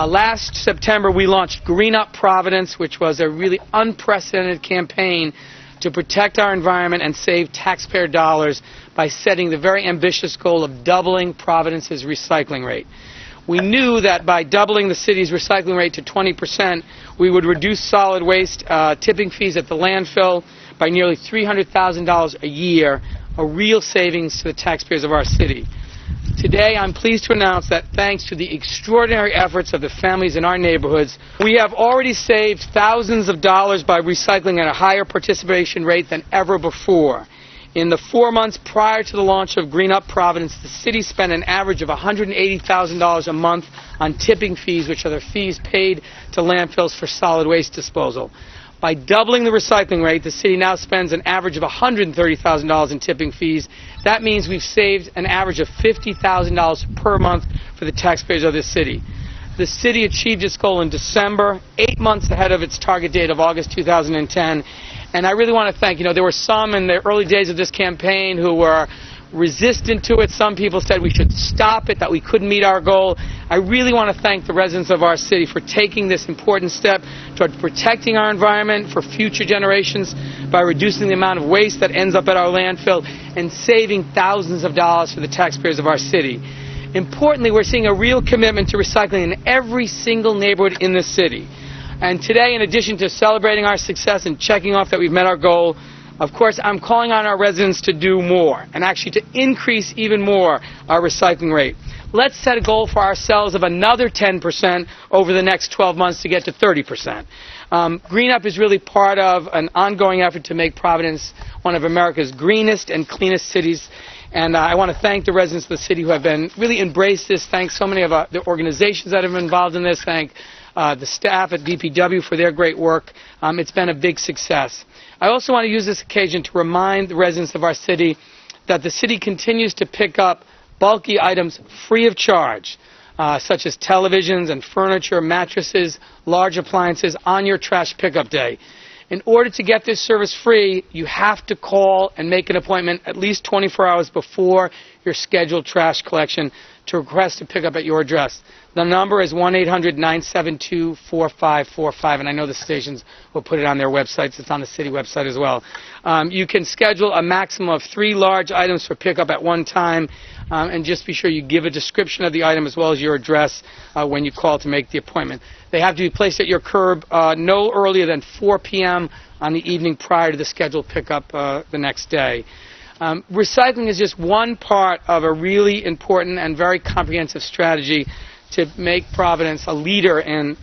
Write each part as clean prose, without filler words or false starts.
Last September, we launched Green Up Providence, which was a really unprecedented campaign to protect our environment and save taxpayer dollars by setting the very ambitious goal of doubling Providence's recycling rate. We knew that by doubling the city's recycling rate to 20%, we would reduce solid waste tipping fees at the landfill by nearly $300,000 a year, a real savings to the taxpayers of our city. Today, I'm pleased to announce that thanks to the extraordinary efforts of the families in our neighborhoods, we have already saved thousands of dollars by recycling at a higher participation rate than ever before. In the 4 months prior to the launch of Green Up Providence, the city spent an average of $180,000 a month on tipping fees, which are the fees paid to landfills for solid waste disposal. By doubling the recycling rate, the city now spends an average of $130,000 in tipping fees. That means we've saved an average of $50,000 per month for the taxpayers of this city. The city achieved its goal in December, 8 months ahead of its target date of August 2010. And I really want to thank, there were some in the early days of this campaign who were resistant to it. Some people said we should stop it, that we couldn't meet our goal. I really want to thank the residents of our city for taking this important step toward protecting our environment for future generations by reducing the amount of waste that ends up at our landfill and saving thousands of dollars for the taxpayers of our city. Importantly, we're seeing a real commitment to recycling in every single neighborhood in the city. And today, in addition to celebrating our success and checking off that we've met our goal, of course, I'm calling on our residents to do more and actually to increase even more our recycling rate. Let's set a goal for ourselves of another 10% over the next 12 months to get to 30%. Green Up is really part of an ongoing effort to make Providence one of America's greenest and cleanest cities. And I want to thank the residents of the city who have been really embraced this. Thank so many of the organizations that have been involved in this. Thank the staff at DPW for their great work. It's been a big success. I also want to use this occasion to remind the residents of our city that the city continues to pick up bulky items free of charge, such as televisions and furniture, mattresses, large appliances on your trash pickup day. In order to get this service free, you have to call and make an appointment at least 24 hours before your scheduled trash collection to request a pickup at your address. The number is 1-800-972-4545, and I know the stations will put it on their websites. It's on the city website as well. You can schedule a maximum of 3 large items for pickup at one time, and just be sure you give a description of the item as well as your address when you call to make the appointment. They have to be placed at your curb no earlier than 4 p.m. on the evening prior to the scheduled pickup the next day. Recycling is just one part of a really important and very comprehensive strategy to make Providence a leader in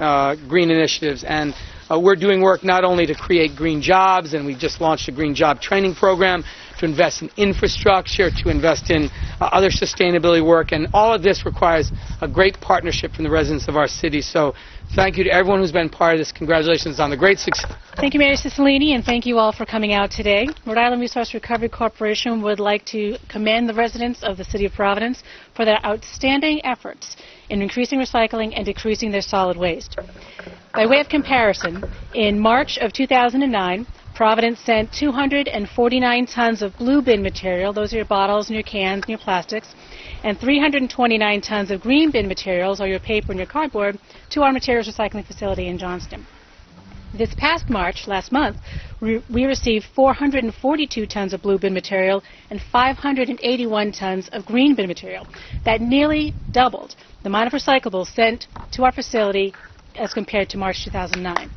green initiatives. And we're doing work not only to create green jobs, and we just launched a green job training program, to invest in infrastructure, to invest in other sustainability work, and all of this requires a great partnership from the residents of our city. So thank you to everyone who's been part of this. Congratulations on the great success. Thank you, Mayor Cicilline, and thank you all for coming out today. Rhode Island Resource Recovery Corporation would like to commend the residents of the City of Providence for their outstanding efforts in increasing recycling and decreasing their solid waste. By way of comparison, in March of 2009, Providence sent 249 tons of blue bin material, those are your bottles and your cans and your plastics, and 329 tons of green bin materials, or your paper and your cardboard, to our materials recycling facility in Johnston. This past March, last month, we received 442 tons of blue bin material and 581 tons of green bin material. That nearly doubled the amount of recyclables sent to our facility as compared to March 2009.